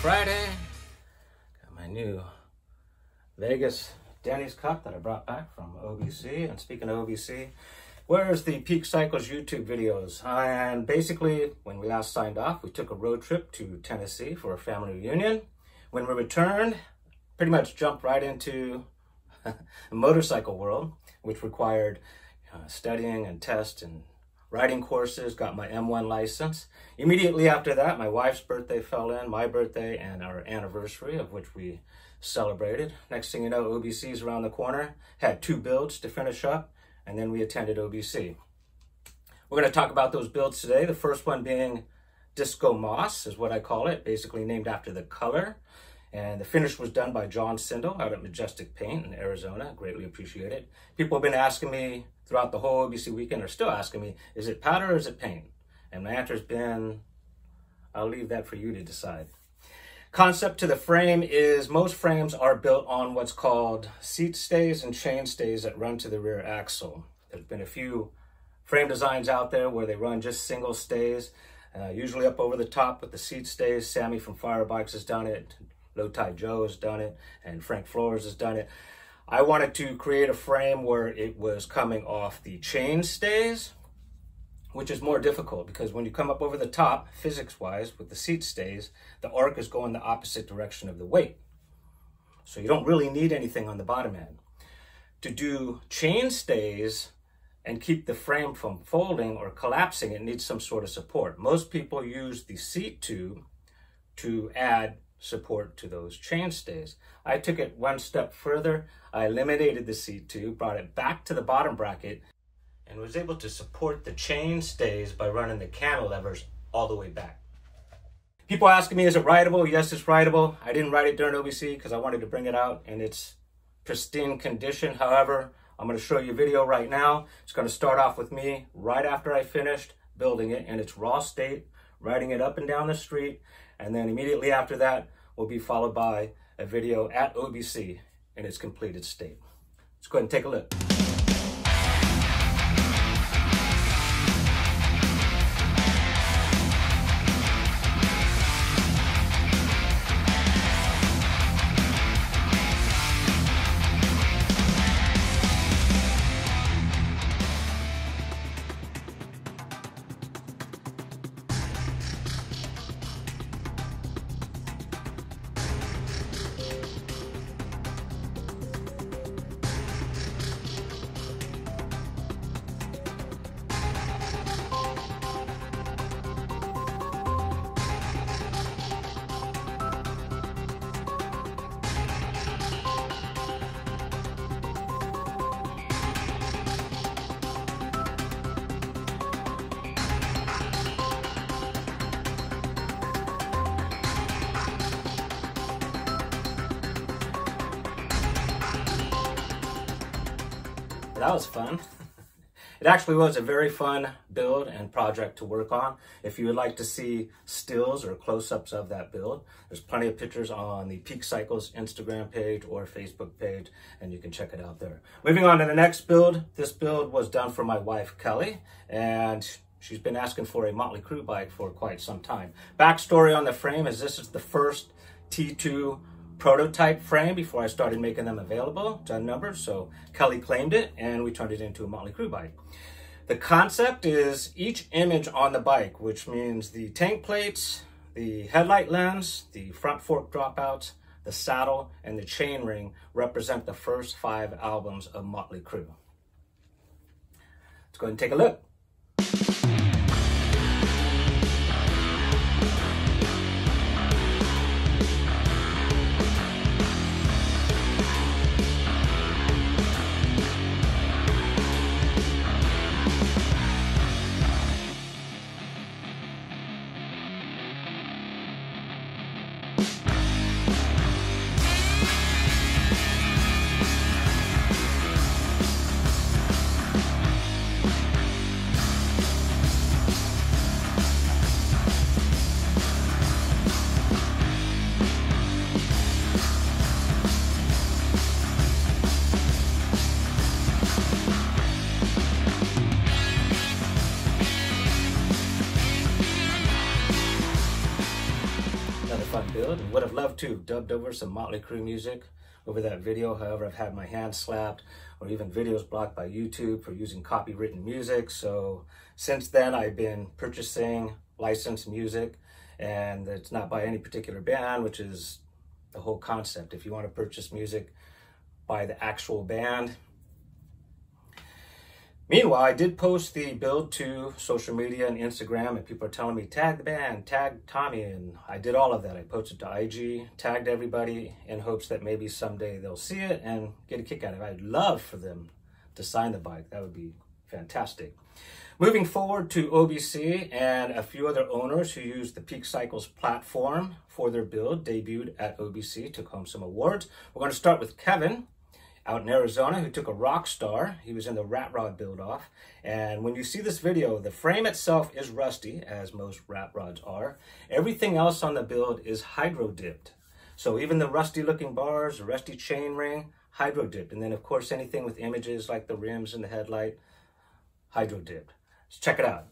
Friday. Got my new Vegas Denny's cup that I brought back from OBC. And speaking of OBC, where's the Peak Cycles YouTube videos? And basically, when we last signed off, we took a road trip to Tennessee for a family reunion. When we returned, pretty much jumped right into the motorcycle world, which required studying and test and riding courses, got my M1 license. Immediately after that, my wife's birthday fell in, my birthday, and our anniversary, of which we celebrated. Next thing you know, OBC's around the corner, had 2 builds to finish up, and then we attended OBC. We're going to talk about those builds today. The first one being Disco Moss is what I call it, basically named after the color. And the finish was done by John Sindle out at Majestic Paint in Arizona. Greatly appreciate it. People have been asking me throughout the whole OBC weekend, are still asking me, is it powder or is it paint? And my answer's been, I'll leave that for you to decide. Concept to the frame is most frames are built on what's called seat stays and chain stays that run to the rear axle. There's been a few frame designs out there where they run just single stays, usually up over the top with the seat stays. Sammy from Firebikes has done it. Low Tide Joe has done it, and Frank Flores has done it. I wanted to create a frame where it was coming off the chain stays, which is more difficult because when you come up over the top, physics-wise, with the seat stays, the arc is going the opposite direction of the weight. So you don't really need anything on the bottom end. To do chain stays and keep the frame from folding or collapsing, it needs some sort of support. Most people use the seat tube to add support to those chain stays. I took it one step further. I eliminated the seat tube, brought it back to the bottom bracket, and was able to support the chain stays by running the cantilevers all the way back. People asking me, is it rideable? Yes, it's rideable. I didn't ride it during OBC because I wanted to bring it out in its pristine condition. However, I'm going to show you a video right now. It's going to start off with me right after I finished building it in its raw state, riding it up and down the street, and then immediately after that will be followed by a video at OBC in its completed state. Let's go ahead and take a look. That was fun. It actually was a very fun build and project to work on. If you would like to see stills or close-ups of that build, there's plenty of pictures on the Peak Cycles Instagram page or Facebook page, and you can check it out there. Moving on to the next build. This build was done for my wife, Kelly, and she's been asking for a Mötley Crüe bike for quite some time. Backstory on the frame is this is the first T2 prototype frame before I started making them available, done numbered. So Kelly claimed it and we turned it into a Mötley Crüe bike. The concept is each image on the bike, which means the tank plates, the headlight lens, the front fork dropouts, the saddle, and the chain ring represent the first 5 albums of Mötley Crüe. Let's go ahead and take a look. build and would have loved to have dubbed over some Mötley Crüe music over that video. However, I've had my hand slapped or even videos blocked by YouTube for using copywritten music. So since then, I've been purchasing licensed music, and it's not by any particular band, which is the whole concept. If you want to purchase music by the actual band. Meanwhile, I did post the build to social media and Instagram, and people are telling me, tag the band, tag Tommy, and I did all of that. I posted to IG, tagged everybody in hopes that maybe someday they'll see it and get a kick out of it. I'd love for them to sign the bike. That would be fantastic. Moving forward to OBC and a few other owners who used the Peak Cycles platform for their build, debuted at OBC, took home some awards. We're going to start with Kevin out in Arizona, who took a Rockstar. He was in the Rat Rod build-off. And when you see this video, the frame itself is rusty, as most Rat Rods are. Everything else on the build is hydro-dipped. So even the rusty-looking bars, the rusty chain ring, hydro-dipped. And then, of course, anything with images like the rims and the headlight, hydro-dipped. Let's check it out.